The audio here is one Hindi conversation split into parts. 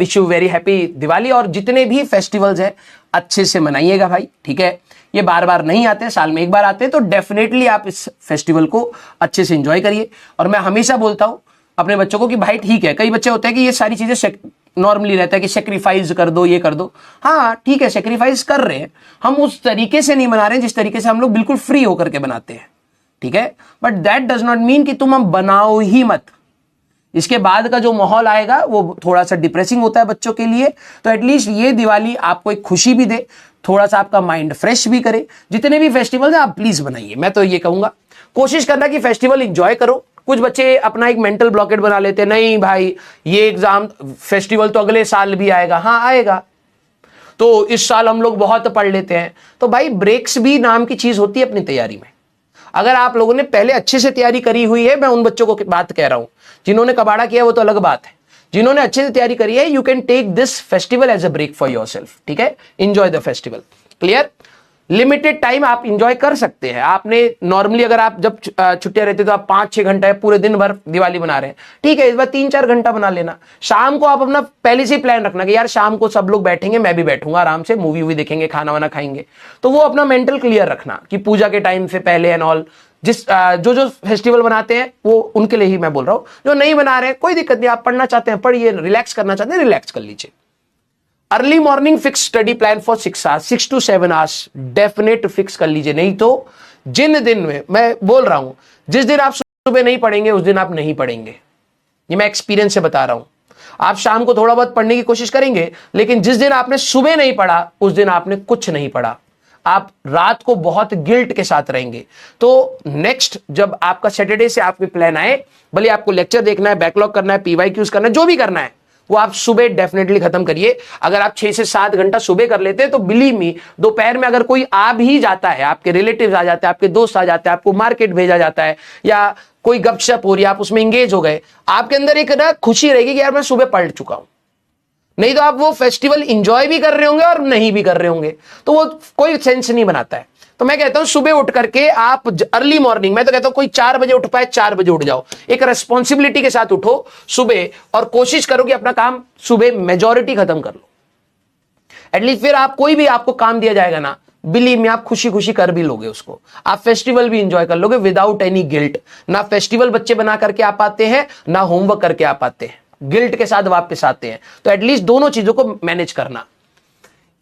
Wish you very happy Diwali. और जितने भी फेस्टिवल्स हैं अच्छे से मनाइएगा भाई, ठीक है। ये बार बार नहीं आते, साल में एक बार आते हैं, तो डेफिनेटली आप इस फेस्टिवल को अच्छे से एंजॉय करिए। और मैं हमेशा बोलता हूं अपने बच्चों को कि भाई ठीक है, कई बच्चे होते हैं कि ये सारी चीजें नॉर्मली रहता है कि सेक्रीफाइस कर दो, ये कर दो। हाँ ठीक है, सेक्रीफाइस कर रहे हैं, हम उस तरीके से नहीं बना रहे हैं जिस तरीके से हम लोग बिल्कुल फ्री होकर के बनाते हैं, ठीक है। But that does not mean कि तुम हम बनाओ ही मत। इसके बाद का जो माहौल आएगा वो थोड़ा सा डिप्रेसिंग होता है बच्चों के लिए। तो एटलीस्ट ये दिवाली आपको एक खुशी भी दे, थोड़ा सा आपका माइंड फ्रेश भी करे। जितने भी फेस्टिवल हैं आप प्लीज बनाइए, मैं तो ये कहूंगा। कोशिश करना कि फेस्टिवल एंजॉय करो। कुछ बच्चे अपना एक मेंटल ब्लॉकेट बना लेते हैं, नहीं भाई ये एग्जाम फेस्टिवल तो अगले साल भी आएगा। हाँ आएगा, तो इस साल हम लोग बहुत पढ़ लेते हैं। तो भाई ब्रेक्स भी नाम की चीज होती है अपनी तैयारी में। अगर आप लोगों ने पहले अच्छे से तैयारी करी हुई है, मैं उन बच्चों को बात कह रहा हूं, जिन्होंने कबाड़ा किया वो तो अलग बात है। जिन्होंने अच्छे से तैयारी करी है, you can take this festival as a break for yourself, ठीक है। Enjoy the festival, clear. Limited time आप इंजॉय कर सकते हैं। आपने नॉर्मली अगर आप जब छुट्टियां रहती तो आप 5-6 घंटा पूरे दिन भर दिवाली बना रहे हैं, ठीक है, इस बार 3-4 घंटा बना लेना। शाम को आप अपना पहले से ही प्लान रखना कि यार शाम को सब लोग बैठेंगे, मैं भी बैठूंगा, आराम से मूवी वूवी देखेंगे, खाना वाना खाएंगे। तो वो अपना मेंटल क्लियर रखना कि पूजा के टाइम से पहले एंड ऑल। जो फेस्टिवल बनाते हैं वो उनके लिए ही मैं बोल रहा हूं। जो नहीं बना रहे कोई दिक्कत नहीं, आप पढ़ना चाहते हैं पढ़िए, रिलैक्स करना चाहते हैं रिलैक्स कर लीजिए। Early morning fix study plan for 6 to 7 hours definite fix कर लीजिए। नहीं तो जिन दिन में मैं बोल रहा हूं, जिस दिन आप सुबह नहीं पढ़ेंगे उस दिन आप नहीं पढ़ेंगे। ये मैं एक्सपीरियंस से बता रहा हूं। आप शाम को थोड़ा बहुत पढ़ने की कोशिश करेंगे, लेकिन जिस दिन आपने सुबह नहीं पढ़ा उस दिन आपने कुछ नहीं पढ़ा। आप रात को बहुत गिल्ट के साथ रहेंगे। तो नेक्स्ट जब आपका सैटरडे से आपके प्लान आए, भले आपको लेक्चर देखना है, बैकलॉग करना है, पीवाईक्यूज करना है, जो भी करना है वो आप सुबह डेफिनेटली खत्म करिए। अगर आप 6 से 7 घंटा सुबह कर लेते हैं तो बिलीव मी, दोपहर में अगर कोई आ भी जाता है, आपके रिलेटिव्स आ जाते हैं, आपके दोस्त आ जाते हैं, आपको मार्केट भेजा जाता है या कोई गपशप हो रही है, आप उसमें एंगेज हो गए, आपके अंदर एक ना खुशी रहेगी कि यार मैं सुबह पढ़ चुका हूं। नहीं तो आप वो फेस्टिवल इंजॉय भी कर रहे होंगे और नहीं भी कर रहे होंगे, तो वो कोई सेंस नहीं बनाता है। तो मैं कहता हूं सुबह उठ करके आप अर्ली मॉर्निंग, मैं तो कहता हूं कोई 4 बजे उठ पाए 4 बजे उठ जाओ, एक रेस्पॉन्सिबिलिटी के साथ उठो सुबह और कोशिश करो कि अपना काम सुबह मेजॉरिटी खत्म कर लो। एटलीस्ट फिर आप कोई भी आपको काम दिया जाएगा ना, बिलीव में आप खुशी खुशी कर भी लोगे उसको। आप फेस्टिवल भी इंजॉय कर लोगे विदाउट एनी गिल्ट। ना फेस्टिवल बच्चे बना करके आ पाते हैं, ना होमवर्क करके आ पाते हैं, गिल्ट के साथ वापस आते हैं। तो एटलीस्ट दोनों चीजों को मैनेज करना।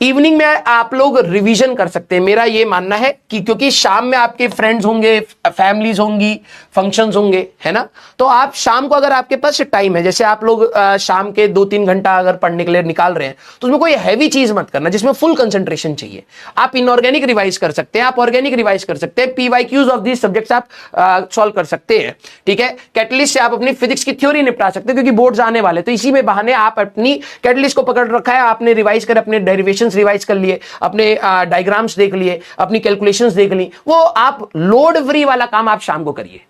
इवनिंग में आप लोग रिवीजन कर सकते हैं। मेरा ये मानना है कि क्योंकि शाम में आपके फ्रेंड्स होंगे, फैमिलीज होंगी, फंक्शंस होंगे, है ना। तो आप शाम को अगर आपके पास टाइम है, जैसे आप लोग शाम के 2-3 घंटा अगर पढ़ने के लिए निकाल रहे हैं, तो उसमें कोई हैवी चीज मत करना जिसमें फुल कंसंट्रेशन चाहिए। आप इनऑर्गेनिक रिवाइज कर सकते हैं, आप ऑर्गेनिक रिवाइज कर सकते हैं, पीवाईक्यूज ऑफ दीज सब्जेक्ट्स आप सॉल्व कर सकते हैं, ठीक है। कैटलिस्ट से आप अपनी फिजिक्स की थ्योरी निपटा सकते हैं क्योंकि बोर्ड्स आने वाले, तो इसी में बहाने आप अपनी कैटलिस्ट को पकड़ रखा है, आपने रिवाइज कर, अपने डेरिवेशन रिवाइज कर लिए, अपने डायग्राम्स देख लिए, अपनी कैलकुलेशंस देख ली, वो आप लोड फ्री वाला काम आप शाम को करिए।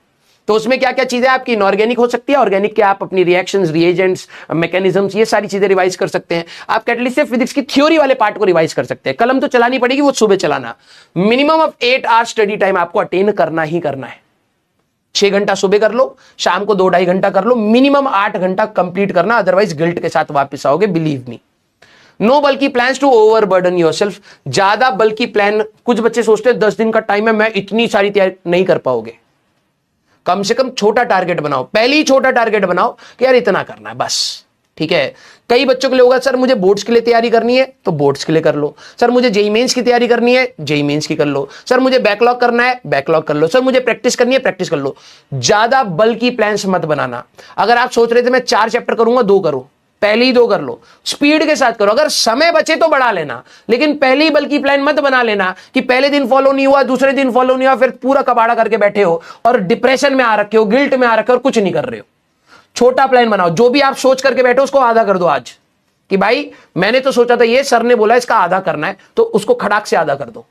तो उसमें क्या क्या चीजें आपकी इनऑर्गेनिक हो सकती है, ऑर्गेनिक के आप अपनी रिएक्शंस, रिएजेंट्स, मैकेनिज्म्स, ये सारी चीजें रिवाइज कर सकते हैं। आप कैटलिस्ट से फिजिक्स की थ्योरी वाले पार्ट को रिवाइज कर सकते हैं। कलम तो चलानी पड़ेगी, वो सुबह चलाना। Minimum of 8 hours study time आपको अटेन करना ही करना है। 6 घंटा सुबह कर लो, शाम को 2-2.5 घंटा कर लो, मिनिमम 8 घंटा कंप्लीट करना, अदरवाइज गिल्ट के साथ वापस आओगे, बिलीव मी। नो बल्कि plans to overburden yourself. ज्यादा बल्कि प्लान, कुछ बच्चे सोचते हैं 10 दिन का टाइम है, मैं इतनी सारी तैयारी नहीं कर पाओगे। कम से कम छोटा टारगेट बनाओ, पहले ही छोटा टारगेट बनाओ कि यार इतना करना है बस, ठीक है। कई बच्चों के लिए होगा सर मुझे बोर्ड्स के लिए तैयारी करनी है, तो बोर्ड्स के लिए कर लो। सर मुझे जेईई मेंस की तैयारी करनी है, जेईई मेंस की कर लो। सर मुझे बैकलॉग करना है, बैकलॉग कर लो। सर मुझे प्रैक्टिस करनी है, प्रैक्टिस कर लो। ज्यादा बल्कि प्लान्स मत बनाना। अगर आप सोच रहे थे मैं 4 चैप्टर करूंगा, 2 करो, पहले ही 2 कर लो, स्पीड के साथ करो। अगर समय बचे तो बढ़ा लेना, लेकिन पहले ही बल्कि प्लान मत बना लेना कि पहले दिन फॉलो नहीं हुआ, दूसरे दिन फॉलो नहीं हुआ, फिर पूरा कबाड़ा करके बैठे हो और डिप्रेशन में आ रखे हो, गिल्ट में आ रखे हो और कुछ नहीं कर रहे हो। छोटा प्लान बनाओ, जो भी आप सोच करके बैठो उसको आधा कर दो आज, कि भाई मैंने तो सोचा था ये, सर ने बोला इसका आधा करना है, तो उसको खड़ाक से आधा कर दो।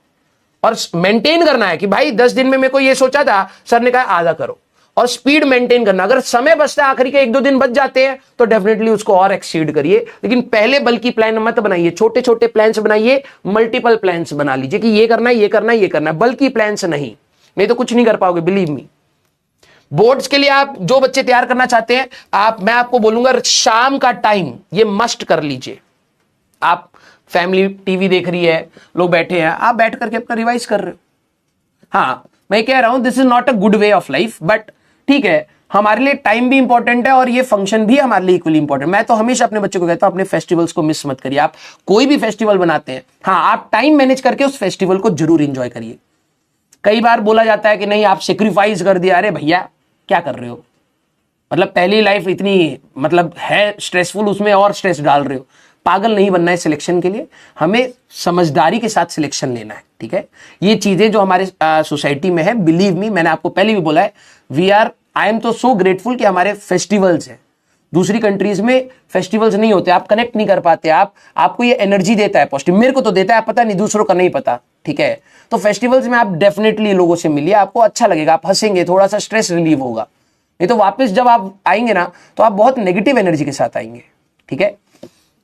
और मेंटेन करना है कि भाई 10 दिन में मेरे को ये सोचा था, सर ने कहा आधा करो। और स्पीड मेंटेन करना। अगर समय बचता है, आखिरी के 1-2 दिन बच जाते हैं, तो डेफिनेटली उसको और एक्सीड करिए। लेकिन पहले बल्कि प्लान मत बनाइए, छोटे छोटे प्लान्स बनाइए, मल्टीपल प्लान्स बना लीजिए कि ये करना है, ये करना है, ये करना है, बल्कि प्लान्स नहीं तो कुछ नहीं कर पाओगे, बिलीव मी। बोर्ड्स के लिए आप जो बच्चे तैयार करना चाहते हैं, मैं आपको बोलूंगा शाम का टाइम ये मस्ट कर लीजिए। आप फैमिली टीवी देख रही है, लोग बैठे हैं, आप बैठ करके अपना रिवाइज कर रहे हो। हाँ, मैं कह रहा हूं this is not a good way of life, but ठीक है, हमारे लिए टाइम भी इंपॉर्टेंट है और ये फंक्शन भी हमारे लिए इक्वली इंपॉर्टेंट। मैं तो हमेशा अपने बच्चों को कहता हूं अपने फेस्टिवल्स को मिस मत करिए। आप कोई भी फेस्टिवल बनाते हैं, हाँ, आप टाइम मैनेज करके उस फेस्टिवल को जरूर इंजॉय करिए। कई बार बोला जाता है कि नहीं आप सेक्रीफाइस कर दिया। अरे भैया क्या कर रहे हो, मतलब पहली लाइफ इतनी मतलब है स्ट्रेसफुल, उसमें और स्ट्रेस डाल रहे हो। पागल नहीं बनना है सिलेक्शन के लिए, हमें समझदारी के साथ सिलेक्शन लेना है, ठीक है। ये चीजें जो हमारे सोसाइटी में है, बिलीव मी, मैंने आपको पहले भी बोला है, आई एम तो सो ग्रेटफुल कि हमारे फेस्टिवल्स हैं। दूसरी कंट्रीज में फेस्टिवल्स नहीं होते, आप कनेक्ट नहीं कर पाते, आपको ये एनर्जी देता है पॉजिटिव, मेरे को तो देता है, पता नहीं दूसरों का नहीं पता, ठीक है। तो फेस्टिवल्स में आप डेफिनेटली लोगों से मिलिए, आपको अच्छा लगेगा, आप हंसेंगे, थोड़ा सा स्ट्रेस रिलीव होगा। नहीं तो वापस जब आप आएंगे ना तो आप बहुत नेगेटिव एनर्जी के साथ आएंगे, ठीक है।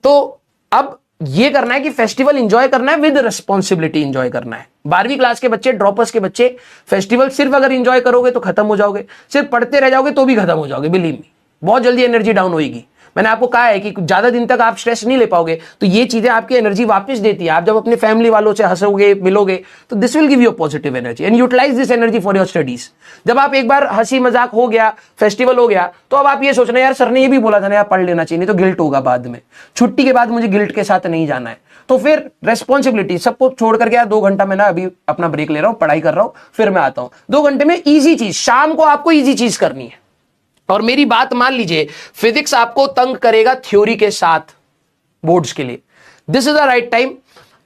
तो अब ये करना है कि फेस्टिवल एंजॉय करना है, विद रिस्पॉन्सिबिलिटी एंजॉय करना है। 12वीं क्लास के बच्चे, ड्रॉपर्स के बच्चे, फेस्टिवल सिर्फ अगर एंजॉय करोगे तो खत्म हो जाओगे, सिर्फ पढ़ते रह जाओगे तो भी खत्म हो जाओगे, बिलीव मी, बहुत जल्दी एनर्जी डाउन होगी। मैंने आपको कहा है कि ज्यादा दिन तक आप स्ट्रेस नहीं ले पाओगे, तो ये चीजें आपकी एनर्जी वापस देती है। आप जब अपने फैमिली वालों से हंसोगे, मिलोगे, तो this will give you positive energy and utilize this energy for your studies. जब आप एक बार हंसी मजाक हो गया, फेस्टिवल हो गया, तो अब आप ये सोचना यार सर ने ये भी बोला था ना यार पढ़ लेना चाहिए, नहीं तो गिल्ट होगा बाद में, छुट्टी के बाद मुझे गिल्ट के साथ नहीं जाना है। तो फिर रेस्पॉन्सिबिलिटी सबको छोड़ करके यार 2 घंटा मैं ना अभी अपना ब्रेक ले रहा हूं, पढ़ाई कर रहा हूं, फिर मैं आता हूं। 2 घंटे में इजी चीज, शाम को आपको इजी चीज करनी है। और मेरी बात मान लीजिए, फिजिक्स आपको तंग करेगा थ्योरी के साथ बोर्ड्स के लिए, this is the right time.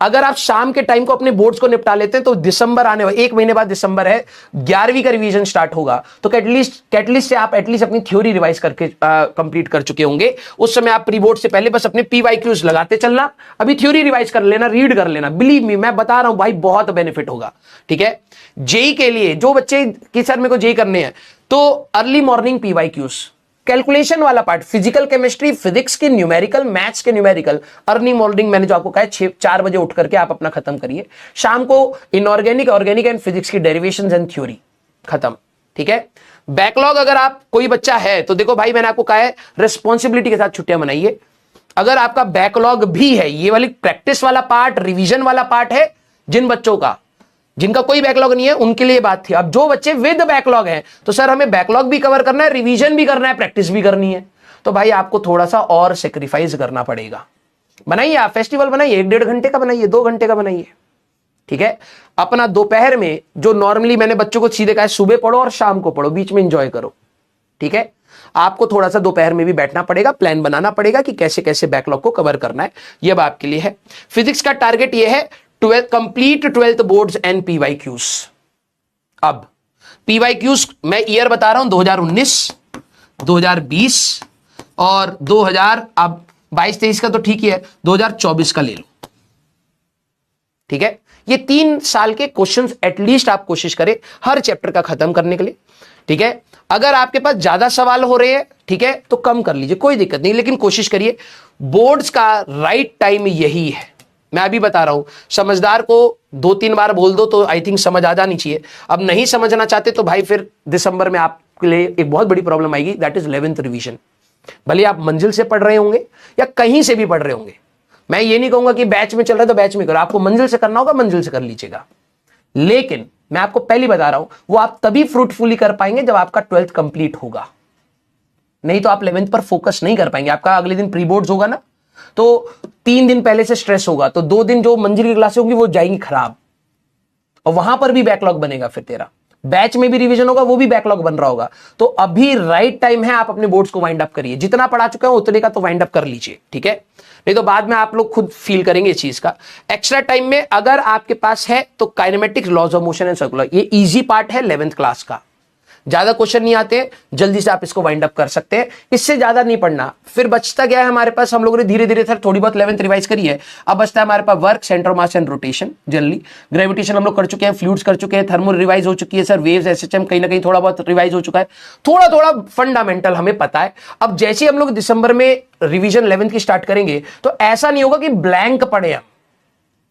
अगर आप शाम के टाइम को अपने बोर्ड्स को निपटा लेते हैं तो दिसंबर आने वाला, 1 महीने बाद दिसंबर है, 11वीं का रिवीजन स्टार्ट होगा, तो कैटलिस्ट से आप एटलीस्ट अपनी थ्योरी रिवाइज करके कंप्लीट कर चुके होंगे। उस समय आप प्री बोर्ड से पहले बस अपने PYQs लगाते चलना, अभी थ्योरी रिवाइज कर लेना, रीड कर लेना। बिलीव मी, मैं बता रहा हूं भाई, बहुत बेनिफिट होगा, ठीक है। जेई के लिए जो बच्चे कि सर मेरे को जेई करने हैं, तो अर्ली मॉर्निंग PYQs, कैलकुलेशन वाला पार्ट, फिजिकल केमिस्ट्री, फिजिक्स के न्यूमेरिकल, मैथ्स के न्यूमेरिकल, अर्ली मॉर्निंग मैंने जो आपको कहा है 4 बजे उठ करके आप अपना खत्म करिए। शाम को इनऑर्गेनिक, ऑर्गेनिक एंड फिजिक्स की डेरिवेशंस एंड थ्योरी खत्म, ठीक है। बैकलॉग अगर आप कोई बच्चा है तो देखो भाई, मैंने आपको कहा है रिस्पॉन्सिबिलिटी के साथ छुट्टियां मनाइए। अगर आपका बैकलॉग भी है, ये वाली प्रैक्टिस वाला पार्ट, रिविजन वाला पार्ट है, जिन बच्चों का, जिनका कोई बैकलॉग नहीं है उनके लिए बात थी। अब जो बच्चे विद बैकलॉग हैं, तो सर हमें बैकलॉग भी कवर करना है, रिवीजन भी करना है, प्रैक्टिस भी करनी है, तो भाई आपको थोड़ा सा और सेक्रीफाइस करना पड़ेगा। बनाइए, आप फेस्टिवल बनाइए, 1-1.5 घंटे का बनाइए, 2 घंटे का बनाइए, ठीक है। अपना दोपहर में जो नॉर्मली मैंने बच्चों को सीधे कहा है सुबह पढ़ो और शाम को पढ़ो, बीच में एंजॉय करो, ठीक है। आपको थोड़ा सा दोपहर में भी बैठना पड़ेगा, प्लान बनाना पड़ेगा कि कैसे कैसे बैकलॉग को कवर करना है, यह अब आपके लिए है। फिजिक्स का टारगेट यह है complete 12th boards and PYQs। अब PYQs मैं ईयर बता रहा हूं, 2019, 2020 और 2000, अब 22-23 का तो ठीक ही है, 2024 का ले लो, ठीक है। ये 3 साल के क्वेश्चंस एटलीस्ट आप कोशिश करें हर चैप्टर का खत्म करने के लिए, ठीक है। अगर आपके पास ज्यादा सवाल हो रहे हैं, ठीक है, तो कम कर लीजिए, कोई दिक्कत नहीं, लेकिन कोशिश करिए। बोर्ड्स का राइट टाइम यही है, मैं अभी बता रहा हूं। समझदार को 2-3 बार बोल दो तो आई थिंक समझ आ जानी चाहिए। अब नहीं समझना चाहते तो भाई फिर दिसंबर में आपके लिए एक बहुत बड़ी प्रॉब्लम आएगी, दैट इज 11th रिवीजन। भले आप मंजिल से पढ़ रहे होंगे या कहीं से भी पढ़ रहे होंगे, मैं ये नहीं कहूंगा कि बैच में चल रहा है तो बैच में करो, आपको मंजिल से करना होगा, मंजिल से कर लीजिएगा। लेकिन मैं आपको पहले बता रहा हूं, वो आप तभी फ्रूटफुली कर पाएंगे जब आपका 12th कंप्लीट होगा, नहीं तो आप 11th पर फोकस नहीं कर पाएंगे। आपका अगले दिन प्री बोर्ड्स होगा ना, तो 3 दिन पहले से स्ट्रेस होगा, तो 2 दिन जो मंजिल की क्लासें होंगी वो जाएंगी खराब, और वहां पर भी बैकलॉग बनेगा। फिर तेरा बैच में भी रिवीजन होगा, वो भी बैकलॉग बन रहा होगा। तो अभी राइट टाइम है, आप अपने बोर्ड्स को वाइंड अप करिए। जितना पढ़ा चुके हैं उतने का तो वाइंड अप कर लीजिए, ठीक है, नहीं तो बाद में आप लोग खुद फील करेंगे इस चीज का। एक्स्ट्रा टाइम में अगर आपके पास है तो kinematics, laws of motion and circular, ये इजी पार्ट है 11th क्लास का, ज्यादा क्वेश्चन नहीं आते, जल्दी से आप इसको वाइंड अप कर सकते हैं, इससे ज्यादा नहीं पढ़ना। फिर बचता क्या है हमारे पास, हम लोगों ने धीरे धीरे सर थोड़ी बहुत 11th रिवाइज करी है, अब बचता है हमारे पास work, centre of mass and rotation, generally gravitation हम लोग कर चुके हैं, फ्लूइड्स कर चुके हैं, थर्मल रिवाइज हो चुकी है सर, वेव्स, SHM कहीं ना कहीं थोड़ा बहुत रिवाइज हो चुका है, थोड़ा थोड़ा फंडामेंटल हमें पता है। अब जैसे हम लोग दिसंबर में रिविजन 11th की स्टार्ट करेंगे तो ऐसा नहीं होगा कि ब्लैंक पढ़े हम,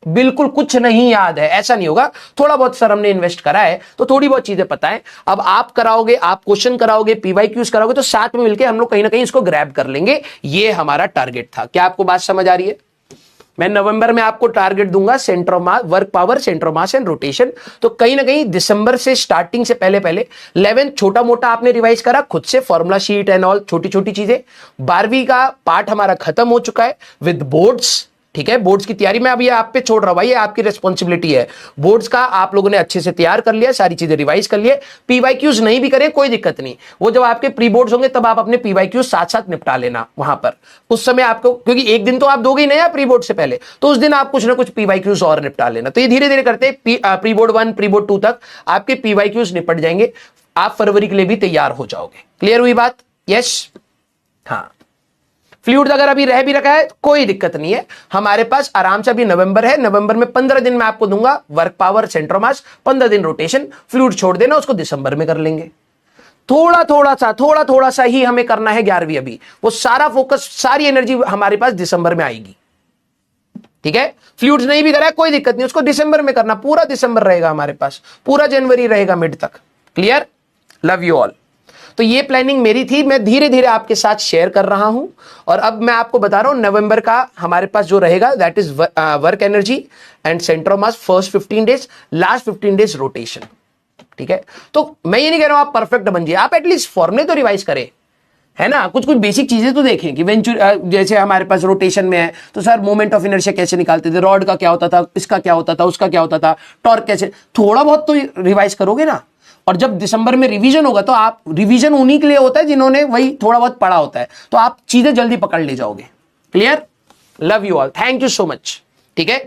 बिल्कुल कुछ नहीं याद है, ऐसा नहीं होगा। थोड़ा बहुत सर हमने इन्वेस्ट करा है तो थोड़ी बहुत चीजें पता है। अब आप कराओगे, आप क्वेश्चन कराओगे, पीवाईक्यूज कराओगे, तो साथ में मिलकर हम लोग कहीं ना कहीं इसको ग्रैब कर लेंगे। ये हमारा टारगेट था। क्या आपको बात समझ आ रही है? मैं नवंबर में आपको टारगेट दूंगा centre of mass, work power, centre of mass and rotation. तो कहीं ना कहीं दिसंबर से स्टार्टिंग से पहले पहले 11 छोटा मोटा आपने रिवाइज करा खुद से, फॉर्मूला शीट एंड ऑल, छोटी छोटी चीजें। 12वीं का पार्ट हमारा खत्म हो चुका है विद बोर्ड्स, ठीक है। बोर्ड्स की तैयारी में अब ये आप पे छोड़ रहा हूं भाई, ये आपकी रिस्पॉन्सिबिलिटी है। बोर्ड्स का आप लोगों ने अच्छे से तैयार कर लिया, सारी चीजें रिवाइज कर लिए। पीवाईक्यूज नहीं भी करें कोई दिक्कत नहीं, वो जब आपके प्री बोर्ड्स होंगे तब आप अपने पीवाईक्यूज साथ साथ निपटा लेना वहां पर। उस समय आपको, क्योंकि एक दिन तो आप दोगे ही नहीं प्री बोर्ड से पहले, तो उस दिन आप कुछ ना कुछ पीवाईक्यूज और निपटा लेना। तो ये धीरे धीरे करते प्री बोर्ड 1 प्री बोर्ड 2 तक आपके पीवाईक्यूज निपट जाएंगे, आप फरवरी के लिए भी तैयार हो जाओगे। क्लियर हुई बात? यस, हाँ। फ्लूइड अगर अभी रह भी रखा है कोई दिक्कत नहीं है, हमारे पास आराम से। अभी नवंबर है, नवंबर में 15 दिन में आपको दूंगा वर्क पावर, सेंटर मास, 15 दिन रोटेशन। फ्लूइड छोड़ देना, उसको दिसंबर में कर लेंगे। थोड़ा थोड़ा सा ही हमें करना है 11वीं। अभी वो सारा फोकस, सारी एनर्जी हमारे पास दिसंबर में आएगी, ठीक है। फ्लूइड्स नहीं भी करा है कोई दिक्कत नहीं, उसको दिसंबर में करना। पूरा दिसंबर रहेगा हमारे पास, पूरा जनवरी रहेगा मिड तक। क्लियर? Love you all. तो ये प्लानिंग मेरी थी, मैं धीरे धीरे आपके साथ शेयर कर रहा हूं। और अब मैं आपको बता रहा हूं नवंबर का हमारे पास जो रहेगा that is work energy and centre of mass, first 15 days, last 15 days rotation, ठीक है। तो मैं ये नहीं कह रहा हूं आप परफेक्ट बन जाइए, आप एटलीस्ट फॉर्मुले तो रिवाइज करें, है ना। कुछ कुछ बेसिक चीजें तो देखें कि जैसे हमारे पास रोटेशन में है तो सर मोमेंट ऑफ इनर्शिया कैसे निकालते थे, रॉड का क्या होता था, इसका क्या होता था, उसका क्या होता था, टॉर्क कैसे, थोड़ा बहुत तो रिवाइज करोगे ना। और जब दिसंबर में रिवीजन होगा तो आप, रिवीजन उन्हीं के लिए होता है जिन्होंने वही थोड़ा बहुत पढ़ा होता है, तो आप चीजें जल्दी पकड़ ले जाओगे। Clear? Love you all, thank you so much, ठीक है।